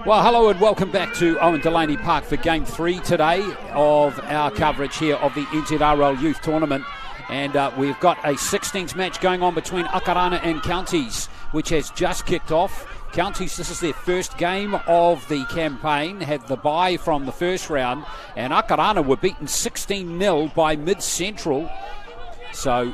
Well, hello and welcome back to Owen Delaney Park for Game 3 today of our coverage here of the NZRL Youth Tournament. And we've got a 16s match going on between Akarana and Counties, which has just kicked off. Counties, this is their first game of the campaign, had the bye from the first round, and Akarana were beaten 16-0 by Mid-Central. So,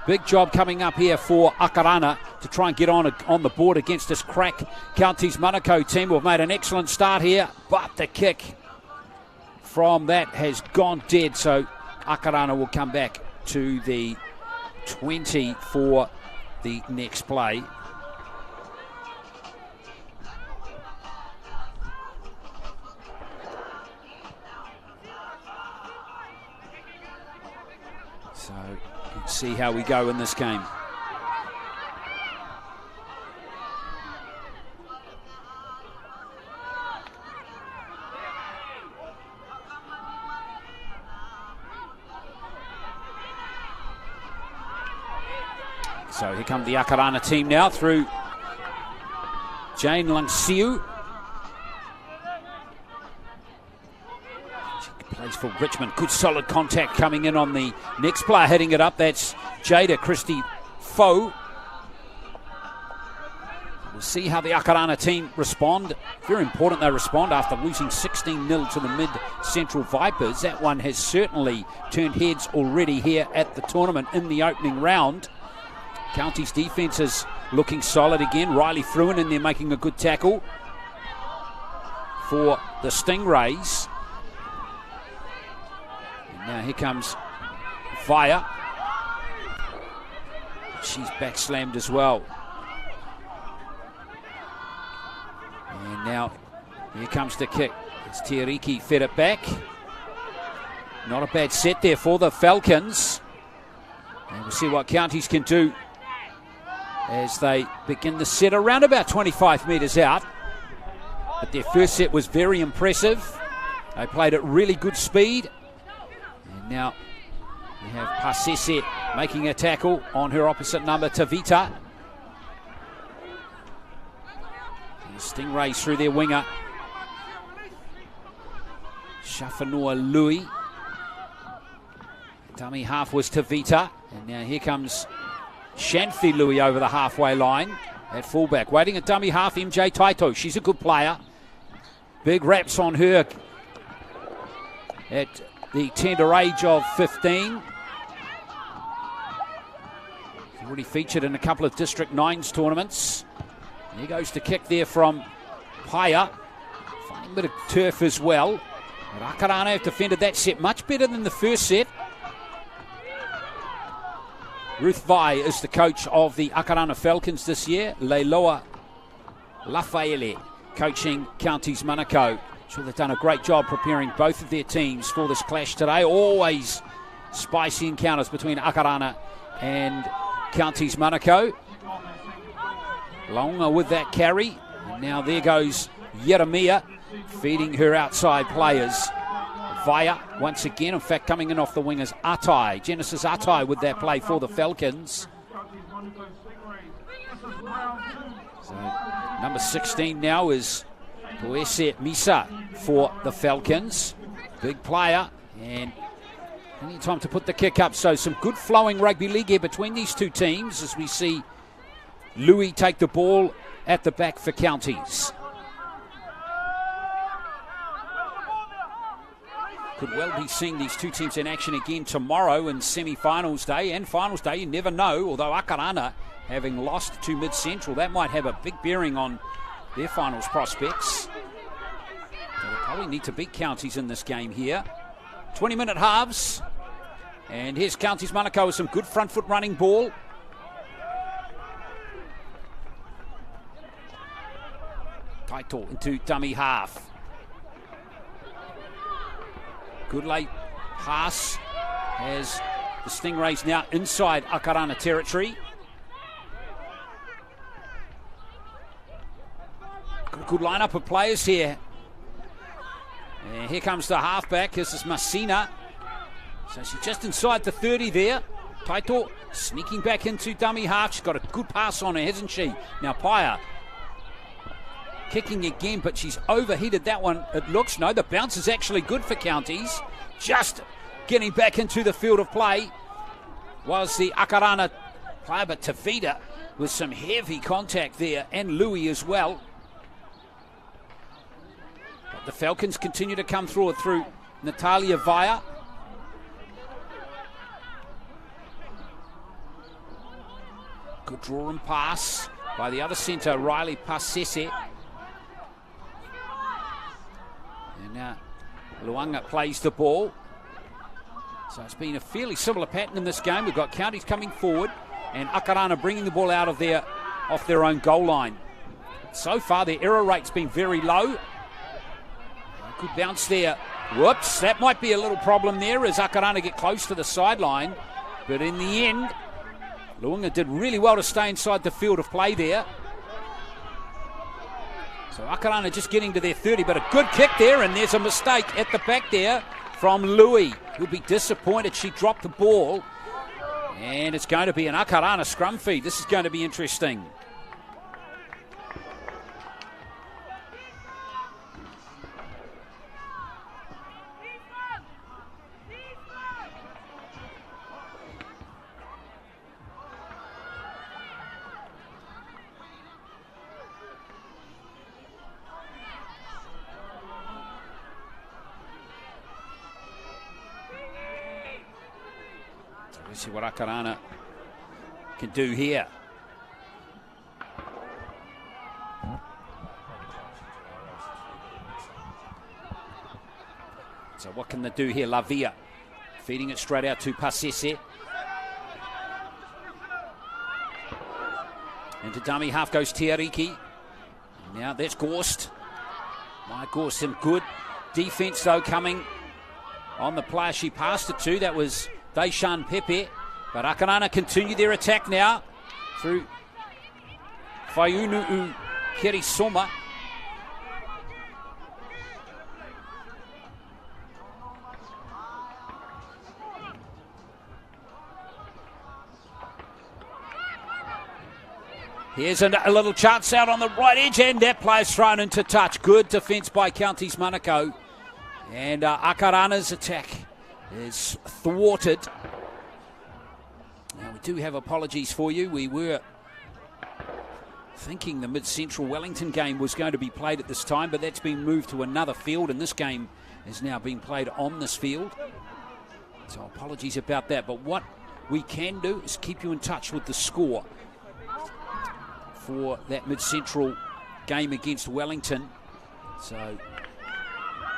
big job coming up here for Akarana to try and get on the board against this crack Counties-Manukau team. We've made an excellent start here, but the kick from that has gone dead. So Akarana will come back to the 20 for the next play. So let's see how we go in this game. So here come the Akarana team now through Jane Langsiu. Plays for Richmond. Good solid contact coming in on the next player hitting it up. That's Jada Christie Foe. We'll see how the Akarana team respond. Very important they respond after losing 16-0 to the Mid-Central Vipers. That one has certainly turned heads already here at the tournament in the opening round. Counties defence is looking solid again. Riley Fruin in there making a good tackle for the Stingrays. Now here comes Vaya. She's back slammed as well. And now here comes the kick. It's Tiariki fed it back. Not a bad set there for the Falcons. And we'll see what Counties can do as they begin the set around about 25 metres out. But their first set was very impressive. They played at really good speed. And now we have Pasese making a tackle on her opposite number, Tavita. And Stingrays through their winger, Shafanua Lui. Dummy half was Tavita. And now here comes Shanthi Lui over the halfway line at fullback. Waiting at dummy half, MJ Taito. She's a good player. Big raps on her at the tender age of 15. She's already featured in a couple of District 9s tournaments. And here goes the kick there from Paya. Finding a bit of turf as well. But Akarana have defended that set much better than the first set. Ruth Vai is the coach of the Akarana Falcons this year. Leiloa Lafaele coaching Counties-Manukau. Sure, they've done a great job preparing both of their teams for this clash today. Always spicy encounters between Akarana and Counties-Manukau. Longa with that carry. And now there goes Yeremia feeding her outside players. Vaya once again, in fact, coming in off the wingers, Atai. Genesis Atai with that play for the Falcons. So number 16 now is Boese Misa for the Falcons. Big player and plenty of time to put the kick up. So some good flowing rugby league here between these two teams as we see Louis take the ball at the back for Counties. Could well be seeing these two teams in action again tomorrow in semi-finals day and finals day. You never know, although Akarana having lost to Mid-Central, that might have a big bearing on their finals prospects. They'll probably need to beat Counties in this game here. 20-minute halves. And here's Counties-Manukau with some good front foot running ball. Taito into dummy half. Good late pass as the Stingrays now inside Akarana territory. Got a good lineup of players here. And here comes the halfback. This is Messina. So she's just inside the 30 there. Taito sneaking back into dummy half. She's got a good pass on her, hasn't she? Now Paya Kicking again, but she's overheated that one. It looks, no, the bounce is actually good for Counties. Just getting back into the field of play was the Akarana player, but Tavita with some heavy contact there, and Louis as well. But the Falcons continue to come through Natalia Vaya. Good draw and pass by the other centre, Riley Pasese. And now Luanga plays the ball. So it's been a fairly similar pattern in this game. We've got Counties coming forward and Akarana bringing the ball out of off their own goal line. So far their error rate's been very low. Good bounce there. Whoops, that might be a little problem there as Akarana get close to the sideline. But in the end, Luanga did really well to stay inside the field of play there. So Akarana just getting to their 30, but a good kick there, and there's a mistake at the back there from Louis, who'll be disappointed she dropped the ball. And it's going to be an Akarana scrum feed. This is going to be interesting. See what Akarana can do here. So what can they do here? Lavia feeding it straight out to Pasese. Into dummy half goes Tiariki. Now that's Gorst. My Gorst, some good defence though coming on the player she passed it to. That was Deishan Pepe, but Akarana continue their attack now through Whaanui Kerisoma. Here's a little chance out on the right edge, and that player's thrown into touch. Good defence by Counties-Manukau, and Akarana's attack is thwarted. Now we do have apologies for you. We were thinking the Mid-Central Wellington game was going to be played at this time, but that's been moved to another field, and this game is now being played on this field. So apologies about that, but what we can do is keep you in touch with the score for that Mid-Central game against Wellington. So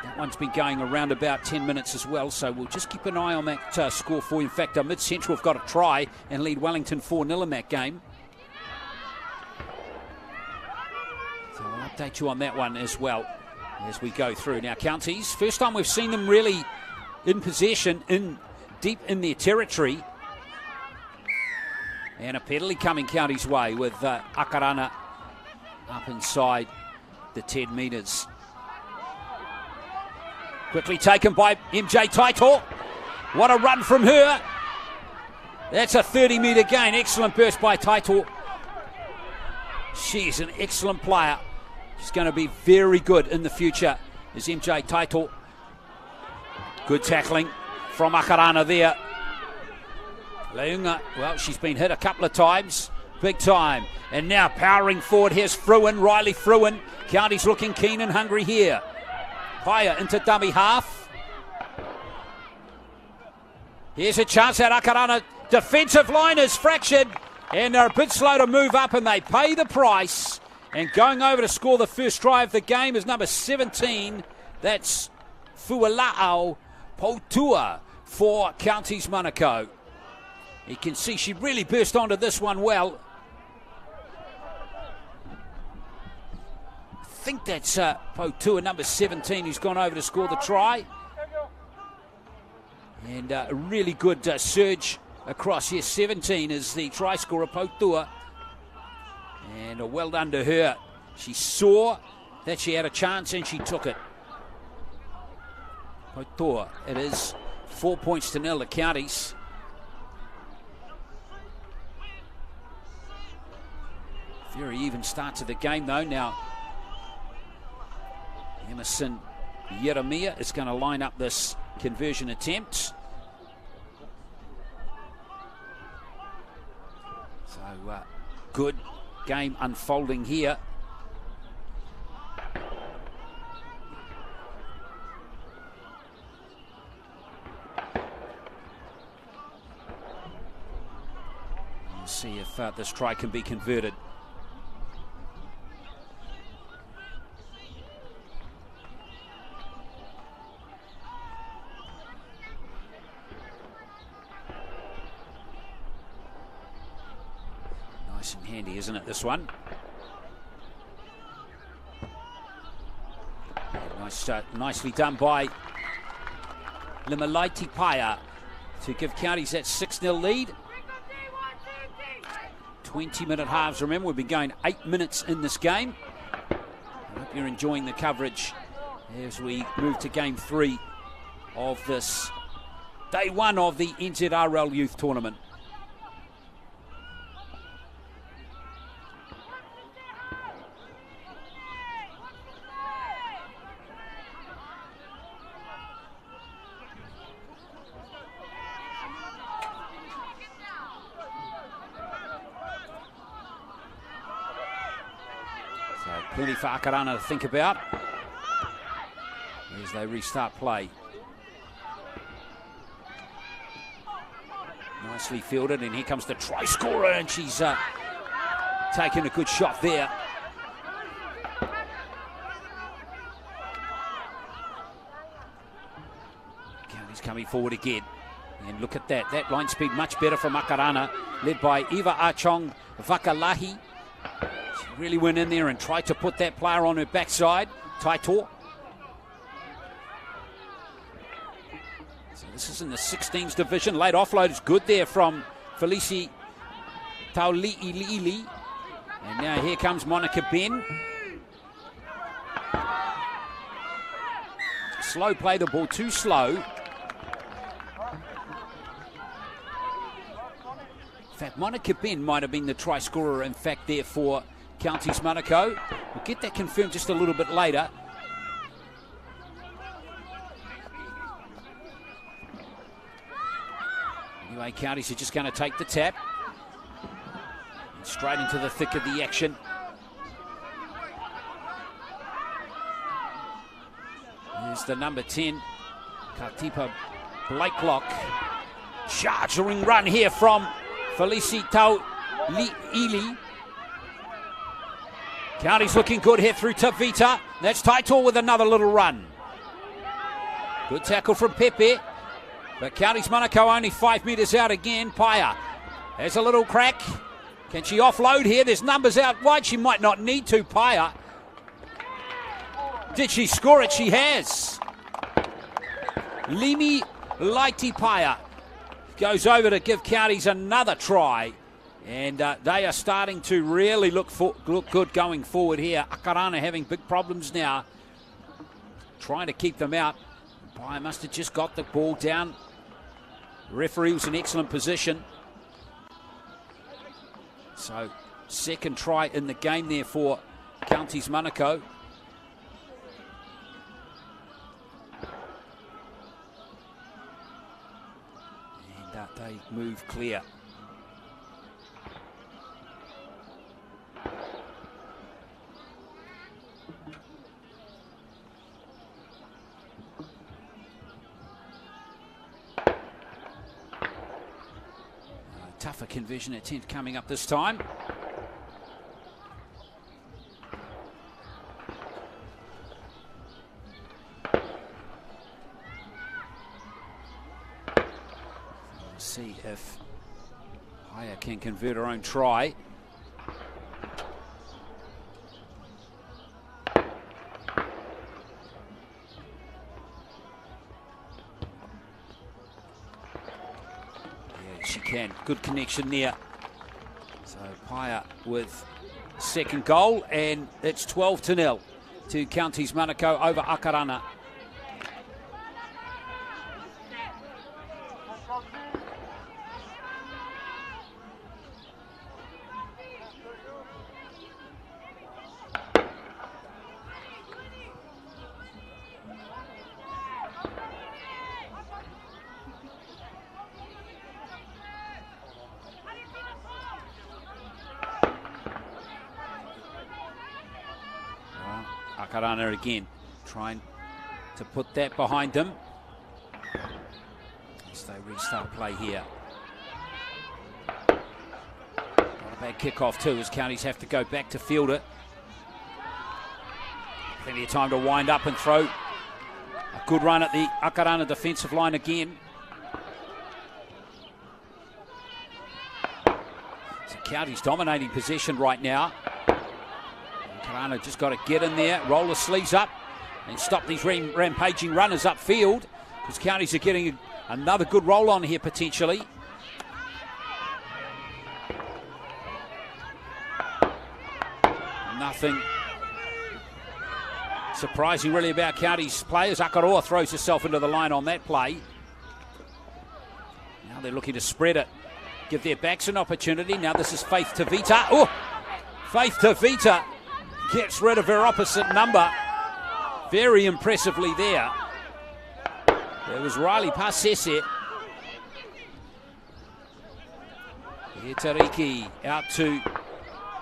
that one's been going around about 10 minutes as well, so we'll just keep an eye on that score for you. In fact, Mid-Central have got a try and lead Wellington 4-0 in that game. So I'll update you on that one as well as we go through. Now, Counties, first time we've seen them really in possession, deep in their territory. And a penalty coming Counties' way with Akarana up inside the 10 metres. Quickly taken by MJ Taito. What a run from her. That's a 30-metre gain. Excellent burst by Taito. She's an excellent player. She's going to be very good in the future is MJ Taito. Good tackling from Akarana there. Leunga, well, she's been hit a couple of times. Big time. And now powering forward, here's Fruin, Riley Fruin. Counties looking keen and hungry here. Higher into dummy half. Here's a chance at Akarana. Defensive line is fractured. And they're a bit slow to move up, and they pay the price. And going over to score the first try of the game is number 17. That's Fuala'au Potua for Counties-Manukau. You can see she really burst onto this one well. I think that's Potua, number 17, who's gone over to score the try. And a really good surge across here. 17 is the try scorer, Potua. And well done to her. She saw that she had a chance and she took it. Potua, it is 4 points to nil, the Counties. Very even start to the game though. Now Emerson Yeremia is going to line up this conversion attempt. So good game unfolding here. We'll see if this try can be converted. Nice and handy, isn't it, this one? Nicely done by Limalaiti Paia to give Counties that 6-0 lead. 20-minute halves. Remember, we've been going 8 minutes in this game. I hope you're enjoying the coverage as we move to game 3 of this day 1 of the NZRL Youth Tournament. Plenty for Akarana to think about as they restart play. Nicely fielded, and here comes the try scorer, and she's taking a good shot there. Counties coming forward again. And look at that. That line speed much better from Akarana, led by Eva Achong Vakalahi. Really went in there and tried to put that player on her backside, Taupo. So this is in the 16s division. Late offload is good there from Felici Tauli'ili'ili. And now here comes Monica Ben. Slow play the ball, too slow. In fact, Monica Ben might have been the try scorer, in fact, there for Counties-Manukau. We'll get that confirmed just a little bit later. Anyway, Counties are just going to take the tap. And straight into the thick of the action. There's the number 10, Katipa Blakelock. Charging run here from Felici Tauli'ili. Counties looking good here through Tavita. That's Taupo with another little run. Good tackle from Pepe. But Counties-Manukau only 5 metres out again. Paia has a little crack. Can she offload here? There's numbers out wide. She might not need to, Paia. Did she score it? She has. Limi Laiti Paia goes over to give Counties another try. And they are starting to really look good going forward here. Akarana having big problems now, trying to keep them out. Paia must have just got the ball down. The referee was in excellent position. So, second try in the game there for Counties-Manukau. And they move clear. Tougher conversion attempt coming up this time. We'll see if Paia can convert her own try. Good connection there. So Paia with second goal, and it's 12-0 to Counties-Manukau over Akarana. Akarana again, trying to put that behind them as they restart play here. Not a bad kickoff too, as Counties have to go back to field it. Plenty of time to wind up and throw. A good run at the Akarana defensive line again. So Counties dominating possession right now. Akarana just got to get in there, roll the sleeves up and stop these rampaging runners upfield, because Counties are getting another good roll on here potentially. Nothing surprising really about Counties players. Aotearoa throws herself into the line on that play. Now they're looking to spread it, give their backs an opportunity. Now this is Faith Tavita. Oh, Faith Tavita gets rid of her opposite number very impressively there. There was Riley Pasese. Here Tariki out to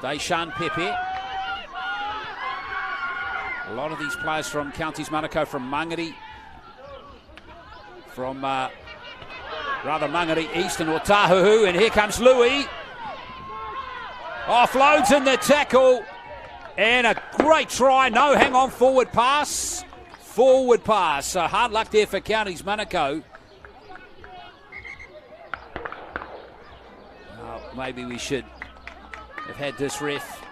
Deishan Pepe. A lot of these players from Counties-Manukau, from Mangere, from Mangere East and Otahuhu, and here comes Louis. Offloads in the tackle, and a great try. No, hang on, forward pass. Forward pass. So hard luck there for Counties-Manukau. Oh, maybe we should have had this ref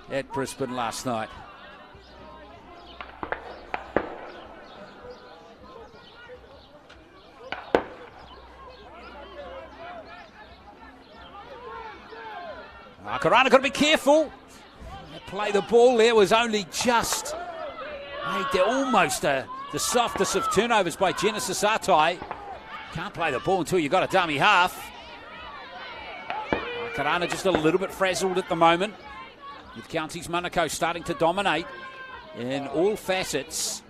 at Brisbane last night. Akarana got to be careful. Play the ball there was only just made there, almost the softest of turnovers by Genesis Atai. Can't play the ball until you got a dummy half. Akarana just a little bit frazzled at the moment, with Counties-Manukau starting to dominate in all facets.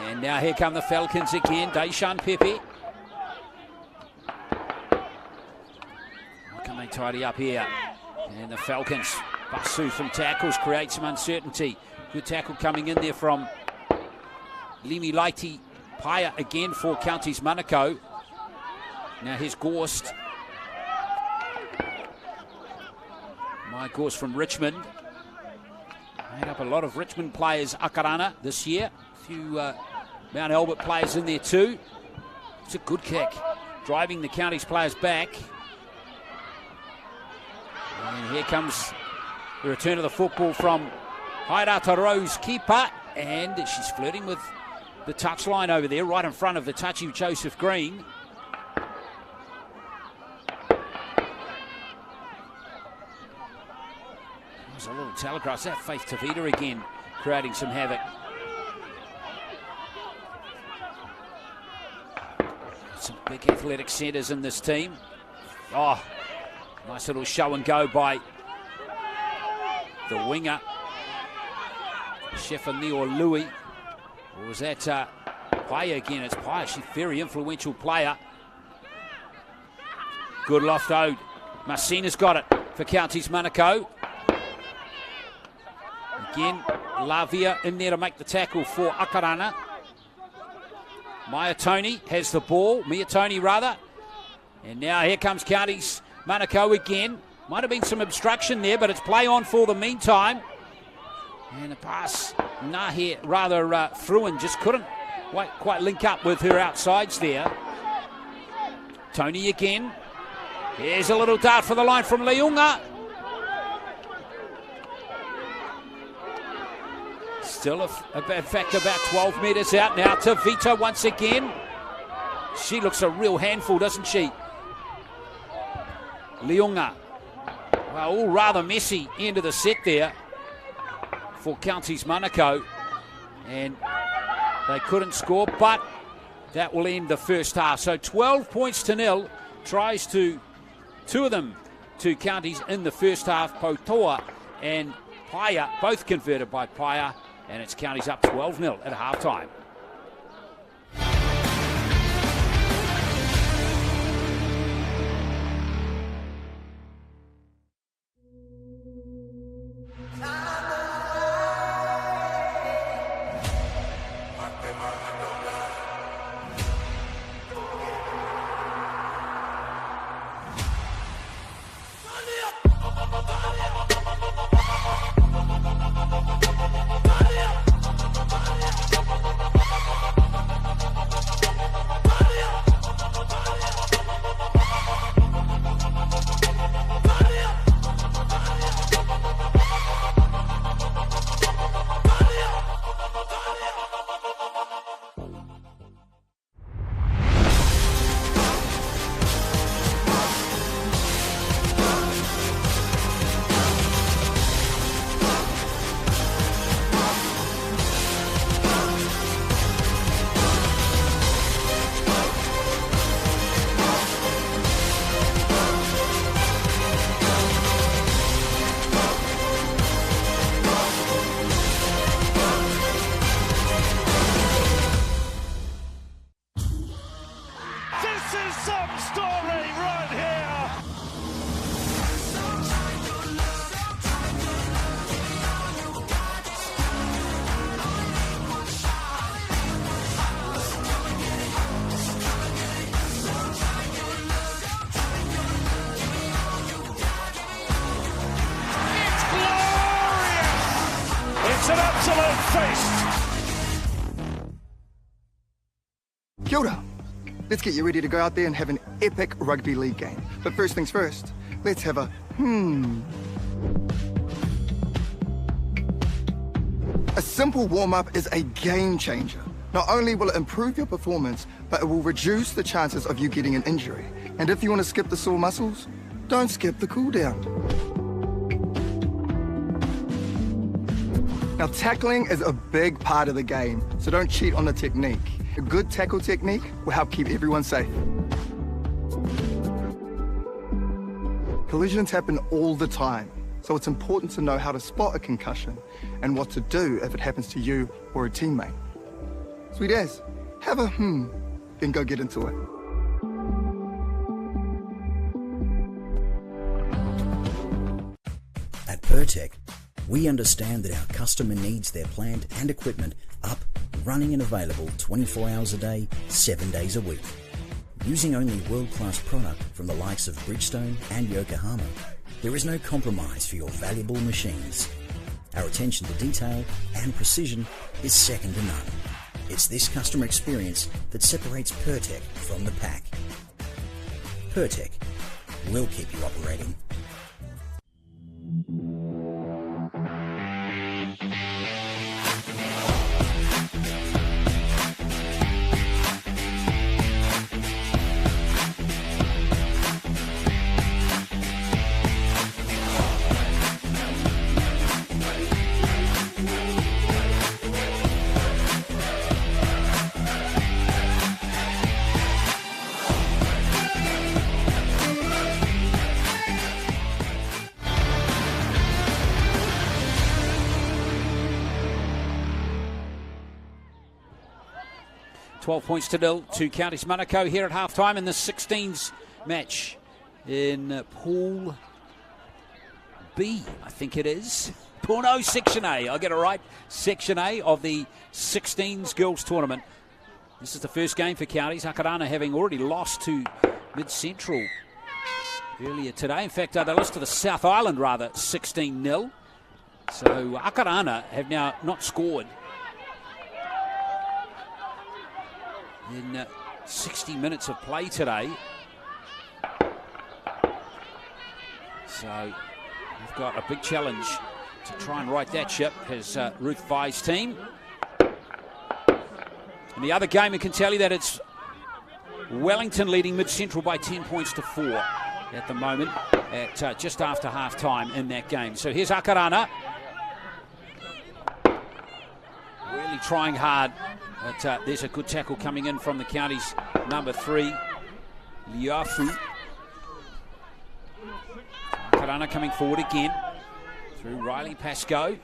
And now here come the Falcons again. Deishan Pepe. What can they tidy up here? And the Falcons bust through from tackles, create some uncertainty. Good tackle coming in there from Limi Laiti Paya again for Counties-Manukau. Now here's Gorst. My Gorst from Richmond. Made up a lot of Richmond players, Akarana, this year. A few Mount Albert players in there too. It's a good kick, driving the Counties players back. And here comes the return of the football from Aotearoa's keeper, and she's flirting with the touchline over there, right in front of the touchy Joseph Green. There's a little telegraph. That Faith Tavita again, creating some havoc. Some big athletic centres in this team. Oh, nice little show and go by the winger, Shefanio Louis. Or was that Paya again? It's Paya. She's a very influential player. Good loft owed. Marcina's got it for Counties-Manukau. Again, Lavia in there to make the tackle for Akarana. Mia Tony has the ball. And now here comes Counties-Manukau again. Might have been some obstruction there, but it's play on for the meantime. And a pass, Fruin just couldn't quite link up with her outsides there. Tony again. Here's a little dart for the line from Leunga. Still, in fact, about 12 metres out now to Vita once again. She looks a real handful, doesn't she? Leunga. Well, all rather messy end of the set there for Counties-Manukau. And they couldn't score, but that will end the first half. So 12 points to nil. Tries to two of them to Counties in the first half. Potoa and Paya, both converted by Paya. And it's Counties up 12-0 at half-time. an absolute feast. Kia ora. Let's get you ready to go out there and have an epic rugby league game. But first things first, let's have a A simple warm-up is a game changer. Not only will it improve your performance, but it will reduce the chances of you getting an injury. And if you want to skip the sore muscles, don't skip the cool down. Now, tackling is a big part of the game, so don't cheat on the technique. A good tackle technique will help keep everyone safe. Collisions happen all the time, so it's important to know how to spot a concussion and what to do if it happens to you or a teammate. Sweet as, have a then go get into it. At Pertec, we understand that our customer needs their plant and equipment up, running and available 24 hours a day, 7 days a week. Using only world-class product from the likes of Bridgestone and Yokohama, there is no compromise for your valuable machines. Our attention to detail and precision is second to none. It's this customer experience that separates Pertec from the pack. Pertec, we'll keep you operating. Points to nil to Counties-Manukau here at half-time in the 16s match in Pool B, I think it is. No, Section A, I'll get it right. Section A of the 16s girls tournament. This is the first game for Counties. Akarana having already lost to Mid-Central earlier today. In fact, they lost to the South Island, 16-0. So Akarana have now not scored in 60 minutes of play today. So we've got a big challenge to try and right that ship as Ruth Vai's team. In the other game, we can tell you that it's Wellington leading Mid-Central by 10 points to 4 at the moment at just after half-time in that game. So here's Akarana. Really trying hard. But there's a good tackle coming in from the Counties' number 3, Liafu. Akarana coming forward again through Riley Pascoe.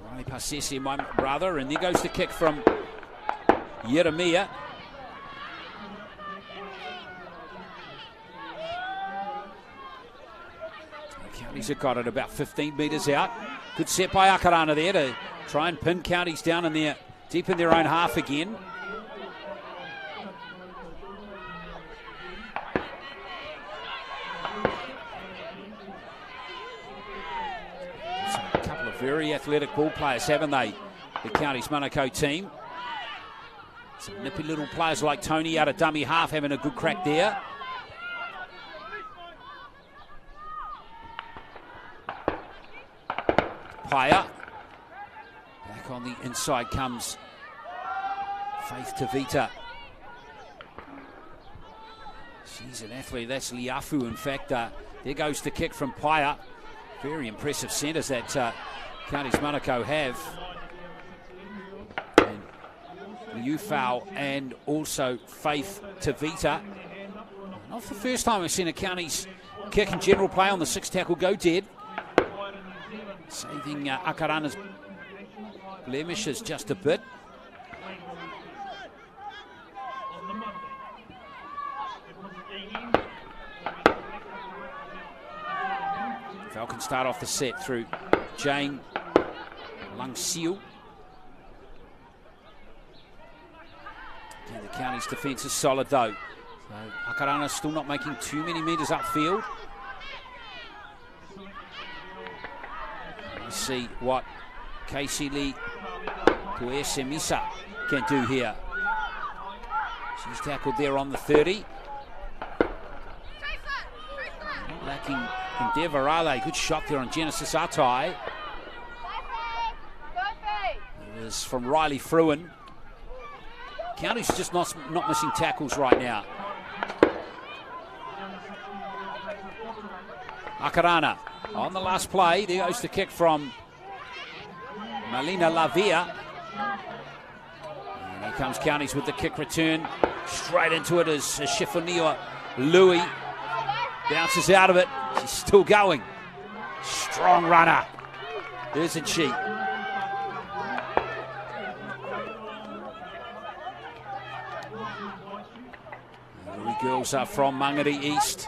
Riley Pasesi, my brother, and there goes the kick from Yeremia. The Counties have got it about 15 metres out. Good set by Akarana there to try and pin Counties down in there, deep in their own half again. So a couple of very athletic ball players, haven't they? The Counties-Manukau team. Some nippy little players like Tony out of dummy half having a good crack there. Paya. Back on the inside comes Faith Tavita. She's an athlete. That's Liafu, in fact. There goes the kick from Paya. Very impressive centres that Counties-Manukau have. And Liufau and also Faith Tavita. Not the first time we've seen a Counties kick and general play on the 6 tackle go dead. Saving Akarana's blemishes just a bit. Falcons start off the set through Jane Langsiu. Again, the Counties' defence is solid though. So Akarana still not making too many metres upfield. see what Kaisili Tuesemisa can do here. She's tackled there on the 30. Lacking endeavour, are they? Good shot there on Genesis Atai. It was from Riley Fruin. County's just not missing tackles right now. Akarana on the last play. There goes the kick from Melina Lavia. And here comes Counties with the kick return. Straight into it as Shifoniwa Louis bounces out of it. She's still going. Strong runner, isn't she? The girls are from Mangere East.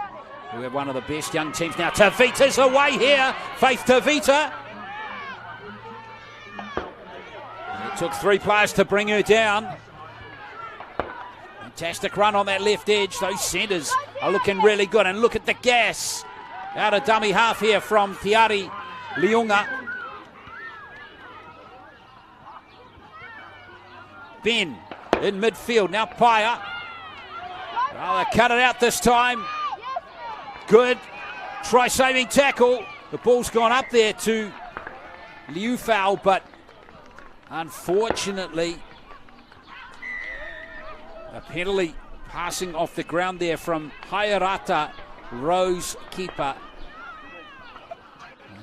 We have one of the best young teams now. Tavita's away here. Faith Tavita. It took 3 players to bring her down. Fantastic run on that left edge. Those centres are looking really good. And look at the gas. Out of dummy half here from Piari Liunga. Ben in midfield. Now Paya. Oh, they cut it out this time. Good try-saving tackle. The ball's gone up there to Liufau, but unfortunately a penalty passing off the ground there from Hayarata Rose keeper,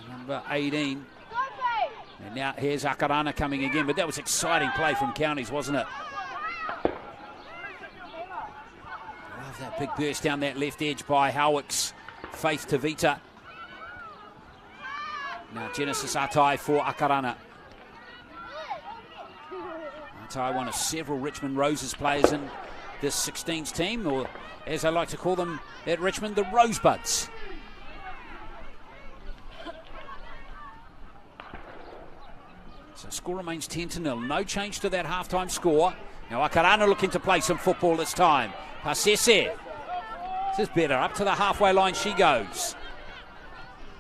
number 18. And now here's Akarana coming again, but that was exciting play from Counties, wasn't it? Love that big burst down that left edge by Howick's Faith Tavita. Now Genesis Atai for Akarana. Atai, one of several Richmond Roses players in this 16s team, or as I like to call them at Richmond, the Rosebuds. So score remains 10-0. No change to that half-time score. Now Akarana looking to play some football this time. Pasese. This is better. Up to the halfway line she goes.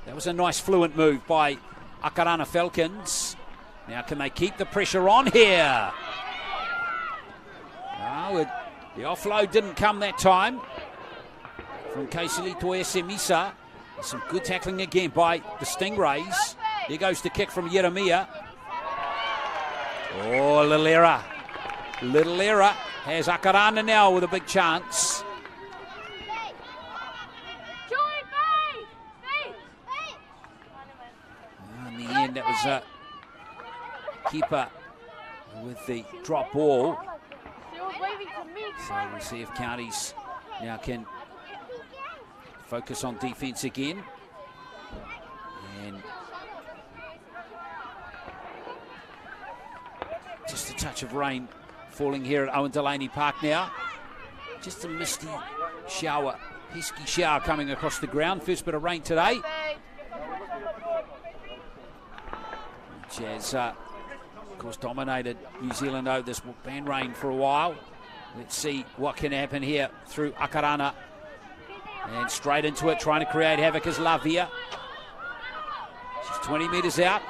That was a nice fluent move by Akarana Falcons. Now can they keep the pressure on here? No, the offload didn't come that time from Kaisili Toesemisa. Some good tackling again by the Stingrays. Here goes the kick from Yeremia. Oh, little error. Little error. Has Akarana now with a big chance. In the end, that was a keeper with the drop ball. So we'll see if Counties now can focus on defence again. And just a touch of rain falling here at Owen Delaney Park now. Just a misty shower, pesky shower coming across the ground. First bit of rain today. Which has, of course, dominated New Zealand over this band rain for a while. Let's see what can happen here through Akarana. And straight into it, trying to create havoc is Lavia. She's 20 metres out.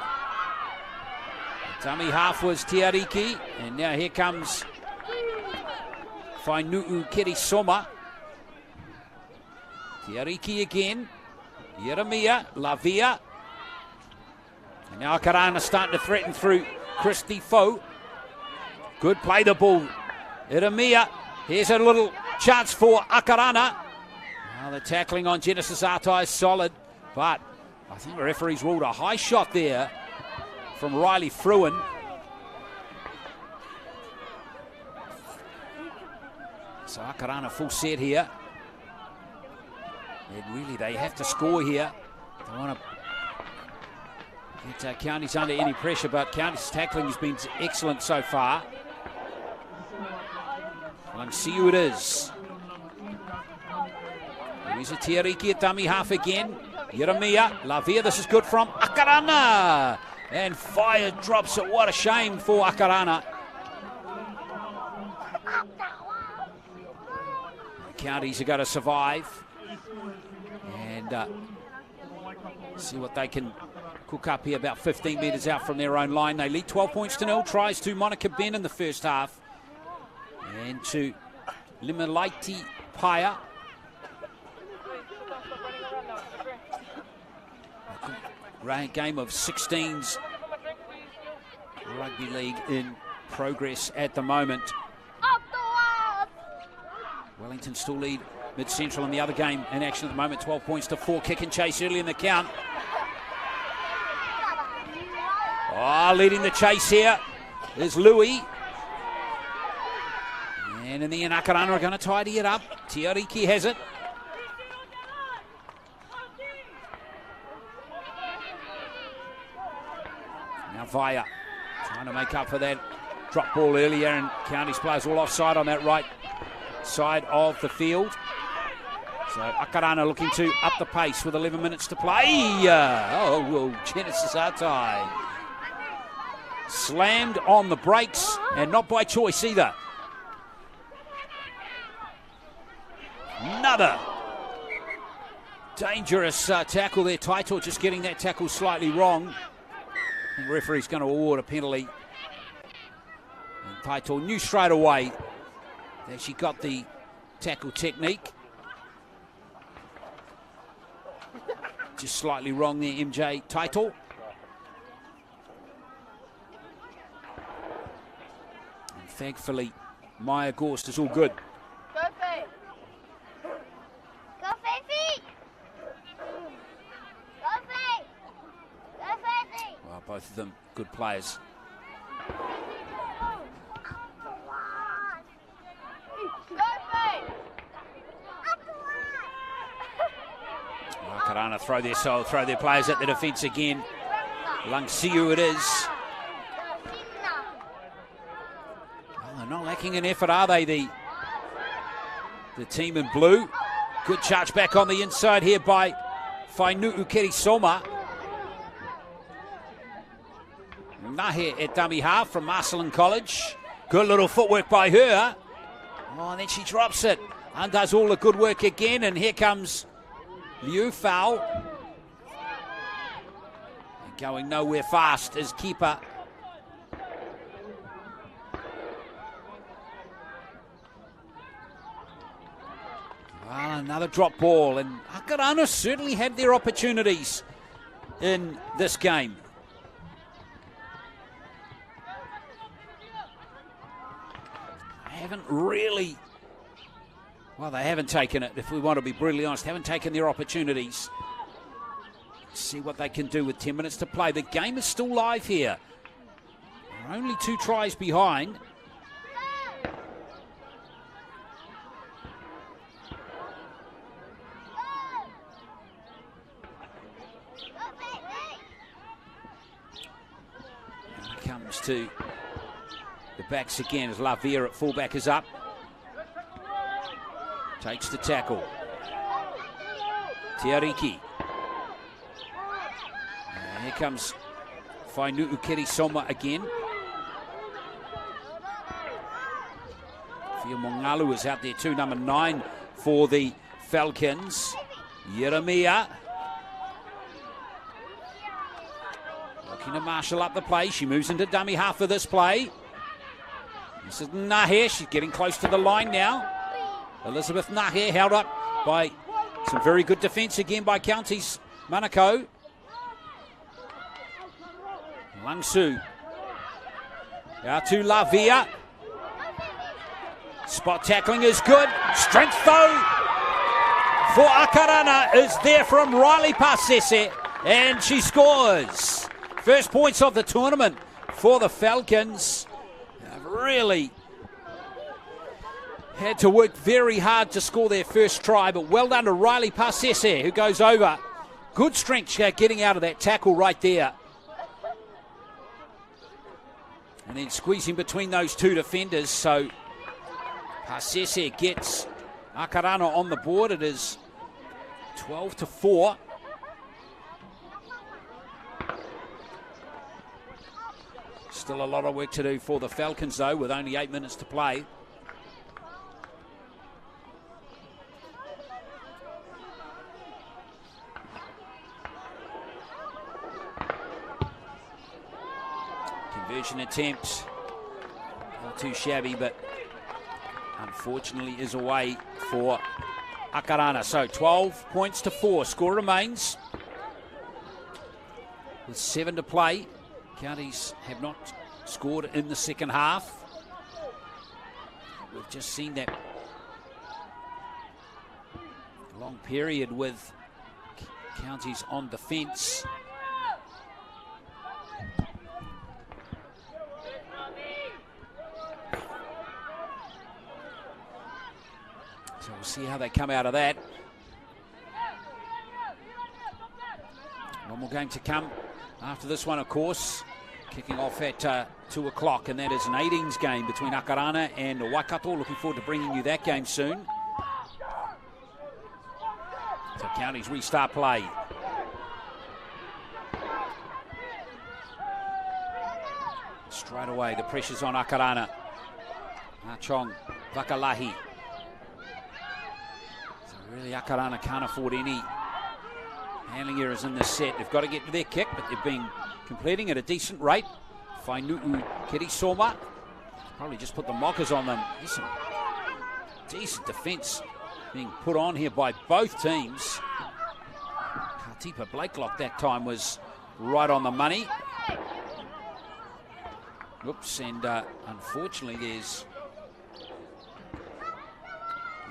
The dummy half was Tiariki. And now here comes Whaanui Kirisoma. Tiariki again. Yeremia, Lavia. And now Akarana starting to threaten through Christy Foe. Good play the ball. Yeremia. Here's a little chance for Akarana. Now the tackling on Genesis Atai is solid, but I think the referee's ruled a high shot there from Riley Fruin. So Akarana full set here. And really they have to score here. They want to get Counties under any pressure, but Counties' tackling has been excellent so far. Well, see who it is. Here's a Tiariki at dummy half again. Yeremia, Lavia, this is good from Akarana. And fire drops it. What a shame for Akarana. The Counties are going to survive. And See what they can cook up here, about 15 metres out from their own line. They lead 12 points to 0. Tries to Monica Ben in the first half. And to Limalaiti Paya. Game of 16s rugby league in progress at the moment. Wellington still lead Mid-Central in the other game in action at the moment. 12 points to 4. Kick and chase early in the count. Leading the chase here is Louis. And in the end, Akarana are going to tidy it up. Tiariki has it. Now Vaya trying to make up for that drop ball earlier, and Counties players all offside on that right side of the field. So Akarana looking to up the pace with 11 minutes to play. Genesis Atai slammed on the brakes, and not by choice either. Another dangerous tackle there. Taupo just getting that tackle slightly wrong. The referee's going to award a penalty. And Taupo knew straight away that she got the tackle technique. Just slightly wrong there, MJ Taupo. And thankfully, Maya Gorst is all good. Go Faye! Go Faye! Go Faye! Go Faye! Well, both of them good players. Akarana throw their players at the defence again. Langsiu it is. Well, they're not lacking in effort, are they? The team in blue. Good charge back on the inside here by Whaanui Kerisoma. Nahe at dummy half from Marcelin College. Good little footwork by her. And then she drops it. Undoes all the good work again, and here comes Liu Foul. Going nowhere fast is keeper. Well, another drop ball, and Akarana certainly had their opportunities in this game. Haven't really, well, they haven't taken it, if we want to be brutally honest, haven't taken their opportunities. See what they can do with 10 minutes to play. The game is still live here. They're only 2 tries behind. Now it comes to the backs again as Lavia at fullback is up. Takes the tackle. Tiariki. And here comes Whaanui Kerisoma again. Fia Mongalu is out there too, number 9 for the Falcons. Yeremia. Looking to marshal up the play. She moves into dummy half for this play. This is Nahe. She's getting close to the line now. Elizabeth Nahe held up by some very good defence again by Counties-Manukau. Langsu. Out to Lavia. Spot tackling is good. Strength though for Akarana is there from Riley Pasese, and she scores. First points of the tournament for the Falcons. Really had to work very hard to score their first try, but well done to Riley Pasese, who goes over. Good strength getting out of that tackle right there. And then squeezing between those 2 defenders, so Pasese gets Akarana on the board. It is 12-4. Still a lot of work to do for the Falcons, though, with only 8 minutes to play. Conversion attempt. Not too shabby, but unfortunately is away for Akarana. So 12 points to 4. Score remains with 7 to play. Counties have not scored in the second half. We've just seen that long period with Counties on defence. So we'll see how they come out of that. One more game to come after this one, of course. Kicking off at 2 o'clock, and that is an 18s game between Akarana and Waikato. Looking forward to bringing you that game soon. So Counties restart play. Straight away, the pressure's on Akarana. Chong, Vakalahi. So really, Akarana can't afford any handling errors in this set. They've got to get to their kick, but they've been completing at a decent rate. Whaanui Kirisoma probably just put the mockers on them. There's some decent defence being put on here by both teams. Katipa Blakelock that time was right on the money. Oops, and unfortunately there's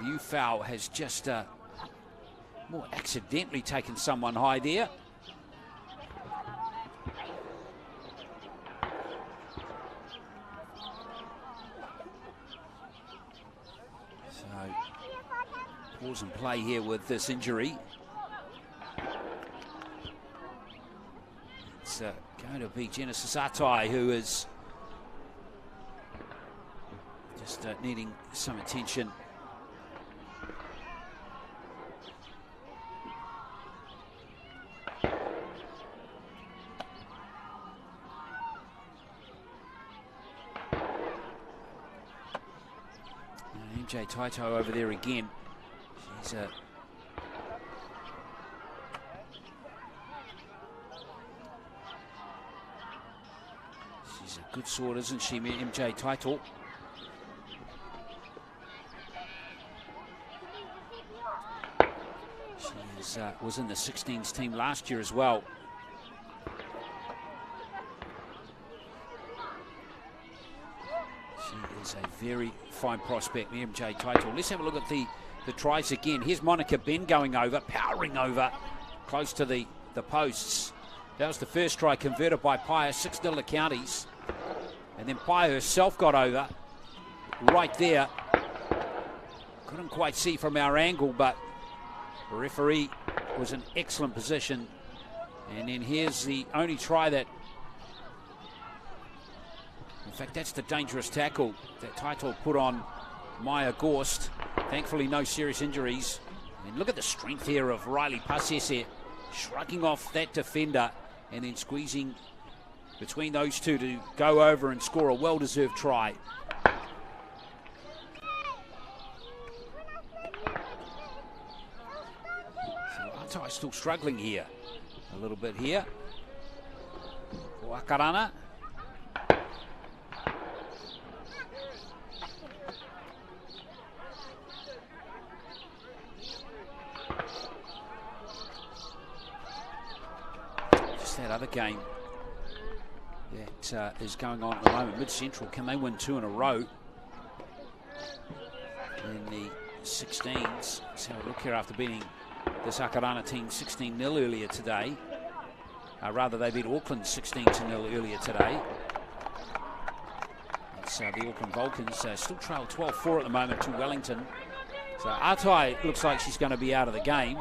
Ufau has just more accidentally taken someone high there. So pause and play here with this injury. It's going to be Genesis Atai, who is just needing some attention. MJ Taito over there again. She's a good sword, isn't she, MJ Taito? She was in the 16s team last year as well. She is a very fine prospect, MJ Taito. Let's have a look at the tries again. Here's Monica Ben going over, powering over, close to the posts. That was the first try converted by Paya, 6-0 to Counties. And then Paya herself got over right there. Couldn't quite see from our angle, but the referee was in excellent position. And then here's the only try that, in fact, that's the dangerous tackle that Taito put on Maya Gorst. Thankfully, no serious injuries. And look at the strength here of Riley Pasese, shrugging off that defender and then squeezing between those two to go over and score a well-deserved try. So Atai's still struggling here a little bit here. For Akarana. That other game that is going on at the moment, Mid-Central, can they win 2 in a row in the 16s? Let's have a look here after beating this Akarana team 16-0 earlier today. Rather, they beat Auckland 16-0 earlier today. It's the Auckland Falcons still trail 12-4 at the moment to Wellington. So Atai looks like she's going to be out of the game.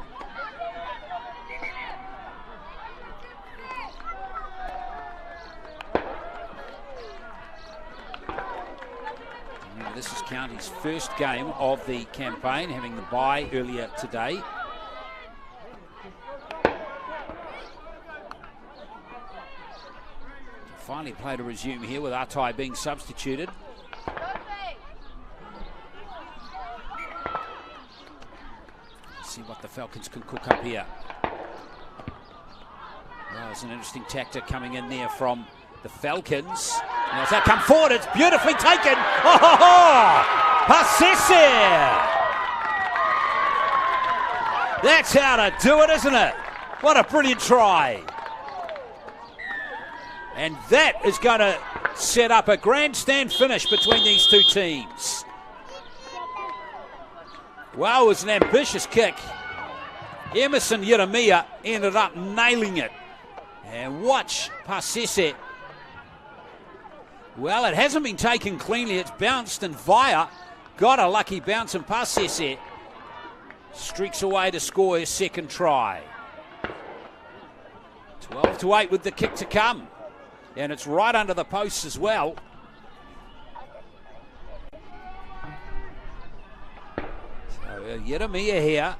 This is Counties' first game of the campaign, having the bye earlier today. Finally play to resume here with Atai being substituted. Let's see what the Falcons can cook up here. Well, there's an interesting tactic coming in there from The Falcons. Now as they come forward, it's beautifully taken. Oh, Pasese! That's how to do it, isn't it? What a brilliant try. And that is going to set up a grandstand finish between these two teams. Well, it was an ambitious kick. Emerson Yeremia ended up nailing it. And watch Pasese. Well, it hasn't been taken cleanly. It's bounced, and Vaya got a lucky bounce, and Pasese streaks away to score his second try. 12-8 with the kick to come. And it's right under the posts as well. So Yeremia here.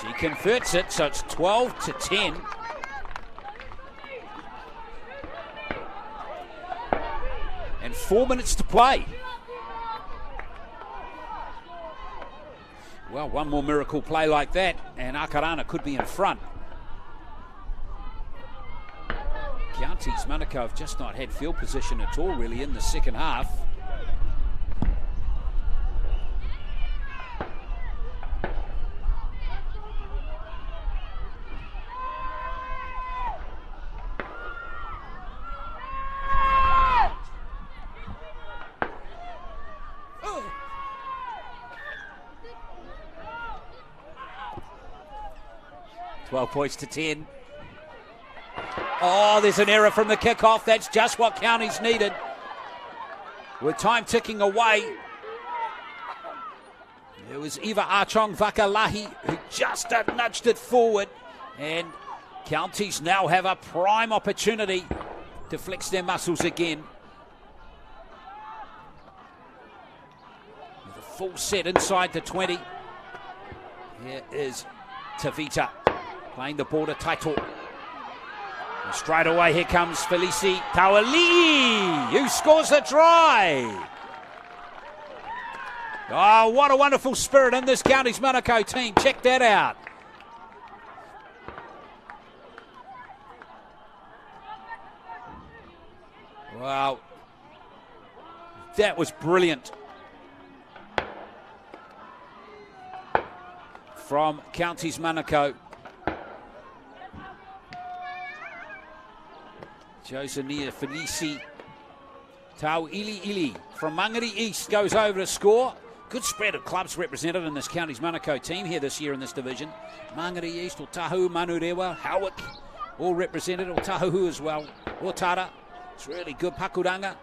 She converts it, so it's 12-10. And 4 minutes to play. Well, one more miracle play like that, and Akarana could be in front. Counties-Manukau have just not had field position at all, really, in the second half. Oh. 12 points to 10. Oh, there's an error from the kickoff. That's just what Counties needed. With time ticking away, it was Eva Archong Vakalahi who just nudged it forward. And Counties now have a prime opportunity to flex their muscles again. With a full set inside the 20. Here is Tavita playing the ball to Taupo. And straight away, here comes Felici Tauali'i, who scores a try. Oh, what a wonderful spirit in this Counties-Manukau team. Check that out. Wow. That was brilliant. From Counties-Manukau. Josenia Felici Tauali'i from Mangere East goes over to score. Good spread of clubs represented in this Counties-Manukau team here this year in this division. Mangere East, Otahu, Manurewa, Howick, all represented. Otahu as well. Otara, it's really good. Pakuranga.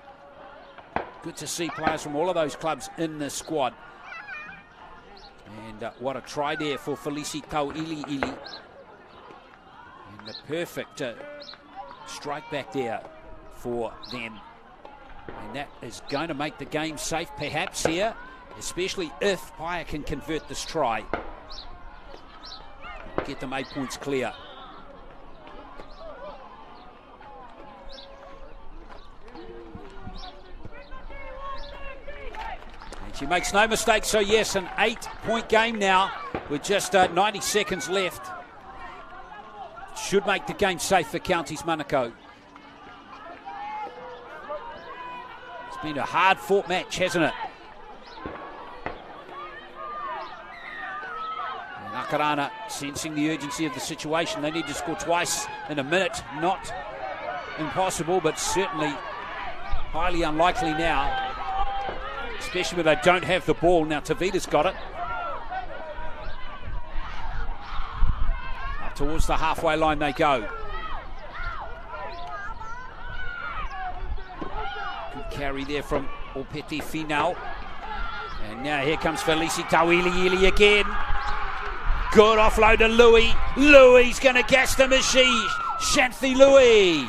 Good to see players from all of those clubs in the squad. And what a try there for Felici Tauali'i. And the perfect strike back there for them. And that is going to make the game safe perhaps here, especially if Paya can convert this try. Get them 8 points clear. And she makes no mistake, so yes, an 8-point game now with just 90 seconds left. Should make the game safe for Counties-Manukau. It's been a hard-fought match, hasn't it? And Akarana sensing the urgency of the situation. They need to score twice in a minute. Not impossible, but certainly highly unlikely now. Especially when they don't have the ball. Now Tavita's got it. Towards the halfway line they go. Good carry there from Opeti Finau. And now here comes Felici Tauali'i again. Good offload to Louis. Louis's going to gas the machine. Shanthi Louis.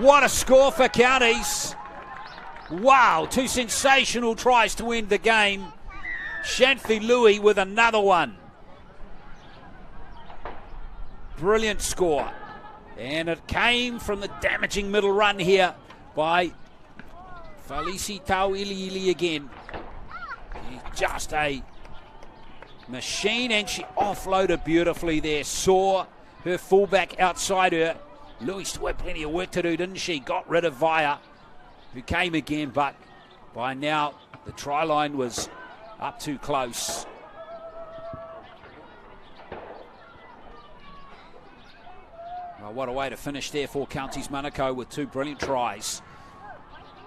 What a score for Counties. Wow, two sensational tries to end the game. Shanthi Louis with another one. Brilliant score. And it came from the damaging middle run here by Felici Tauali'i again. She's just a machine, and she offloaded beautifully there. Saw her fullback outside her. Louis still had plenty of work to do, didn't she? Got rid of Vaya, who came again, but by now the try line was up too close. Well, what a way to finish there for Counties-Manukau with 2 brilliant tries.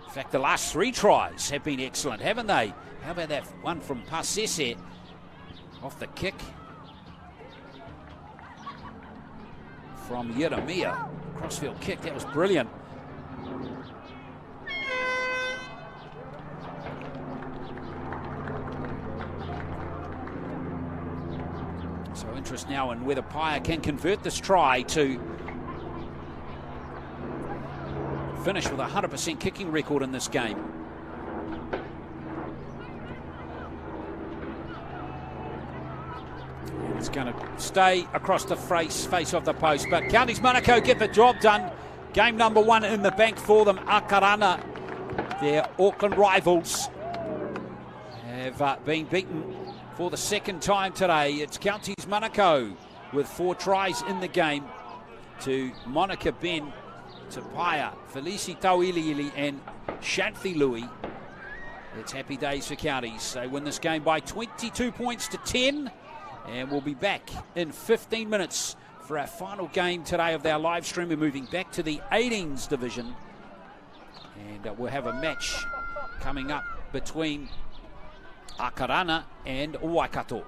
In fact, the last 3 tries have been excellent, haven't they? How about that one from Pasese off the kick from Yeremia? Crossfield kick, that was brilliant. So interest now in whether Paya can convert this try to finish with a 100% kicking record in this game. It's going to stay across the face of the post, but Counties-Manukau get the job done. Game number 1 in the bank for them. Akarana, their Auckland rivals, have been beaten for the 2nd time today. It's Counties-Manukau with 4 tries in the game to Monica Ben, to Paya, Felici Tauiliili and Shanthi Louis. It's happy days for Counties. They win this game by 22 points to 10. And we'll be back in 15 minutes for our final game today of our live stream. We're moving back to the 18s division. And we'll have a match coming up between Akarana and Waikato.